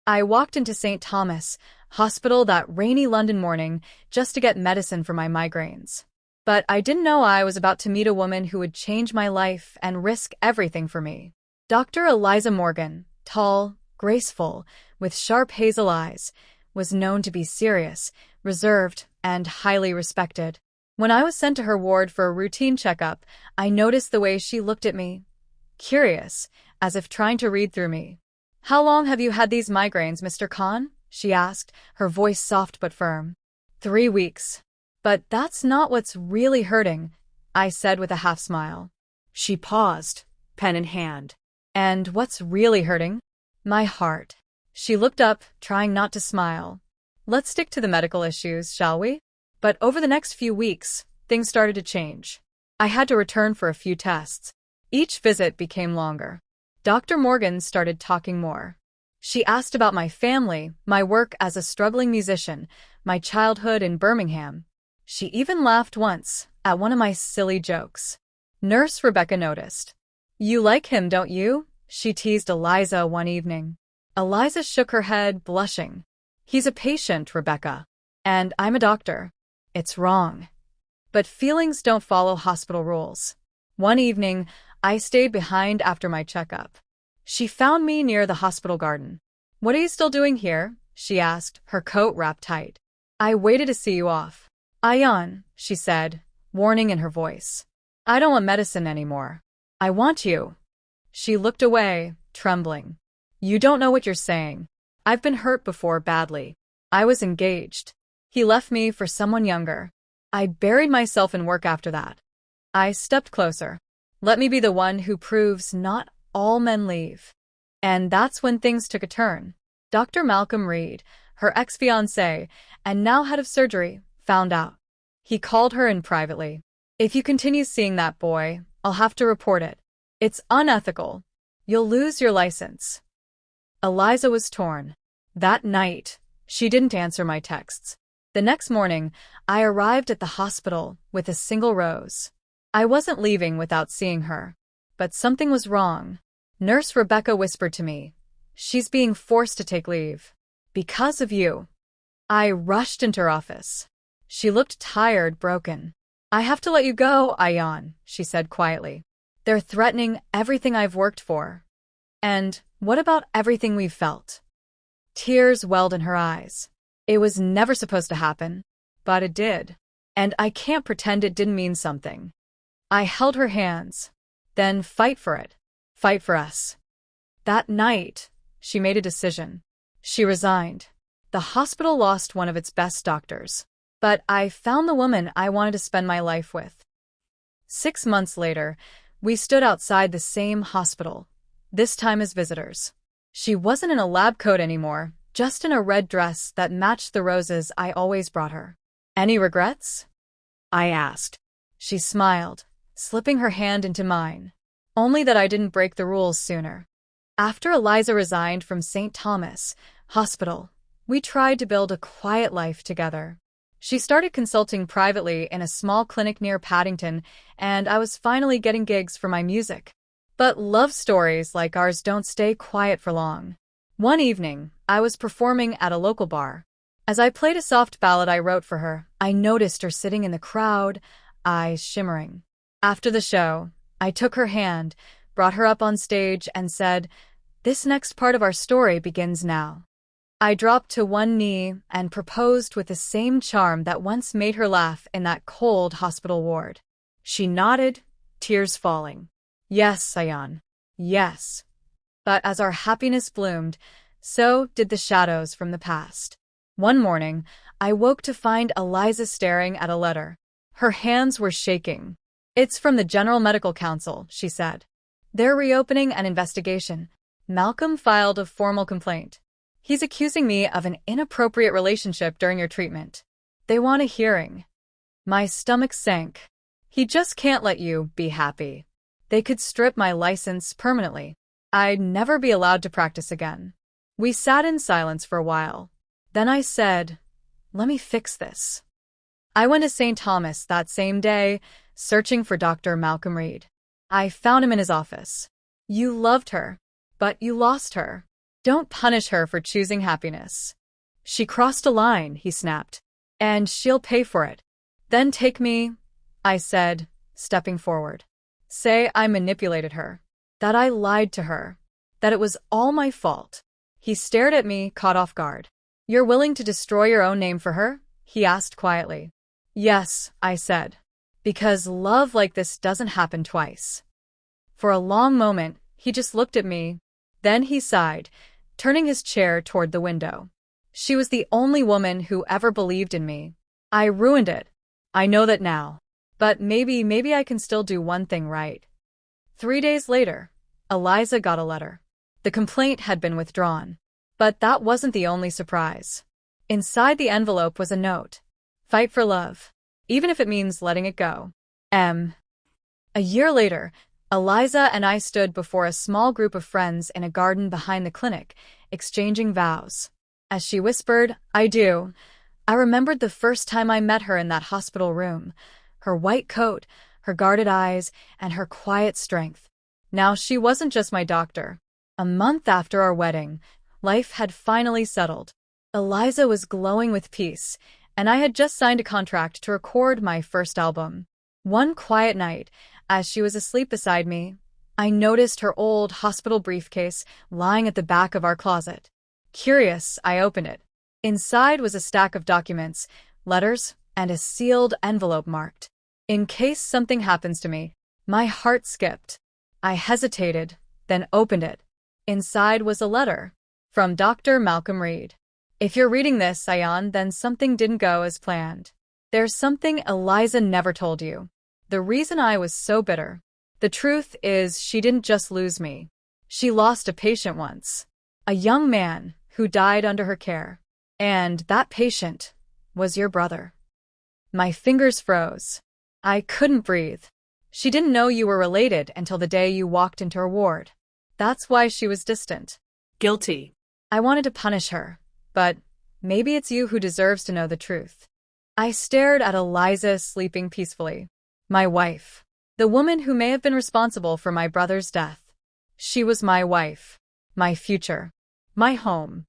I walked into St. Thomas Hospital that rainy London morning just to get medicine for my migraines. But I didn't know I was about to meet a woman who would change my life and risk everything for me. Dr. Eliza Morgan, tall, graceful, with sharp hazel eyes, was known to be serious, reserved, and highly respected. When I was sent to her ward for a routine checkup, I noticed the way she looked at me. Curious, as if trying to read through me. "How long have you had these migraines, Mr. Khan?" she asked, her voice soft but firm. "3 weeks. But that's not what's really hurting," I said with a half smile. She paused, pen in hand. "And what's really hurting?" "My heart." She looked up, trying not to smile. "Let's stick to the medical issues, shall we?" But over the next few weeks, things started to change. I had to return for a few tests. Each visit became longer. Dr. Morgan started talking more. She asked about my family, my work as a struggling musician, my childhood in Birmingham. She even laughed once at one of my silly jokes. Nurse Rebecca noticed. "You like him, don't you?" she teased Eliza one evening. Eliza shook her head, blushing. "He's a patient, Rebecca. And I'm a doctor." "It's wrong." But feelings don't follow hospital rules. One evening, I stayed behind after my checkup. She found me near the hospital garden. "What are you still doing here?" she asked, her coat wrapped tight. "I waited to see you off." "Ayaan," she said, warning in her voice. "I don't want medicine anymore. I want you." She looked away, trembling. "You don't know what you're saying. I've been hurt before badly. I was engaged. He left me for someone younger. I buried myself in work after that." I stepped closer. "Let me be the one who proves not all men leave." And that's when things took a turn. Dr. Malcolm Reed, her ex-fiancé, and now head of surgery, found out. He called her in privately. "If you continue seeing that boy, I'll have to report it. It's unethical. You'll lose your license." Eliza was torn. That night, she didn't answer my texts. The next morning, I arrived at the hospital with a single rose. I wasn't leaving without seeing her. But something was wrong. Nurse Rebecca whispered to me, "She's being forced to take leave. Because of you." I rushed into her office. She looked tired, broken. "I have to let you go, Ayaan," she said quietly. "They're threatening everything I've worked for." "And what about everything we've felt?" Tears welled in her eyes. "It was never supposed to happen, but it did. And I can't pretend it didn't mean something." I held her hands. "Then fight for it. Fight for us." That night, she made a decision. She resigned. The hospital lost one of its best doctors. But I found the woman I wanted to spend my life with. 6 months later, we stood outside the same hospital, this time as visitors. She wasn't in a lab coat anymore, just in a red dress that matched the roses I always brought her. "Any regrets?" I asked. She smiled, slipping her hand into mine. "Only that I didn't break the rules sooner." After Eliza resigned from St. Thomas Hospital, we tried to build a quiet life together. She started consulting privately in a small clinic near Paddington, and I was finally getting gigs for my music. But love stories like ours don't stay quiet for long. One evening, I was performing at a local bar. As I played a soft ballad I wrote for her, I noticed her sitting in the crowd, eyes shimmering. After the show, I took her hand, brought her up on stage, and said, "This next part of our story begins now." I dropped to one knee and proposed with the same charm that once made her laugh in that cold hospital ward. She nodded, tears falling. "Yes, Ayaan. Yes." But as our happiness bloomed, so did the shadows from the past. One morning, I woke to find Eliza staring at a letter. Her hands were shaking. "It's from the General Medical Council," she said. "They're reopening an investigation. Malcolm filed a formal complaint. He's accusing me of an inappropriate relationship during your treatment. They want a hearing." My stomach sank. "He just can't let you be happy. They could strip my license permanently. I'd never be allowed to practice again." We sat in silence for a while. Then I said, "Let me fix this." I went to St. Thomas that same day, searching for Dr. Malcolm Reed. I found him in his office. "You loved her, but you lost her." Don't punish her for choosing happiness. She crossed a line, he snapped. And she'll pay for it. Then take me, I said, stepping forward. Say I manipulated her. That I lied to her. That it was all my fault. He stared at me, caught off guard. You're willing to destroy your own name for her? He asked quietly. Yes, I said. Because love like this doesn't happen twice. For a long moment, he just looked at me. Then he sighed, turning his chair toward the window. She was the only woman who ever believed in me. I ruined it. I know that now. But maybe I can still do one thing right. 3 days later, Eliza got a letter. The complaint had been withdrawn. But that wasn't the only surprise. Inside the envelope was a note. Fight for love. Even if it means letting it go. M. A year later, Eliza and I stood before a small group of friends in a garden behind the clinic, exchanging vows. As she whispered, I do, I remembered the first time I met her in that hospital room. Her white coat, her guarded eyes, and her quiet strength. Now she wasn't just my doctor. A month after our wedding, life had finally settled. Eliza was glowing with peace, and I had just signed a contract to record my first album. One quiet night, as she was asleep beside me, I noticed her old hospital briefcase lying at the back of our closet. Curious, I opened it. Inside was a stack of documents, letters, and a sealed envelope marked. In case something happens to me. My heart skipped. I hesitated, then opened it. Inside was a letter. From Dr. Malcolm Reed. If you're reading this, Ayaan, then something didn't go as planned. There's something Eliza never told you. The reason I was so bitter. The truth is, she didn't just lose me. She lost a patient once. A young man who died under her care. And that patient was your brother. My fingers froze. I couldn't breathe. She didn't know you were related until the day you walked into her ward. That's why she was distant. Guilty. I wanted to punish her, but maybe it's you who deserves to know the truth. I stared at Eliza sleeping peacefully. My wife. The woman who may have been responsible for my brother's death. She was my wife. My future. My home.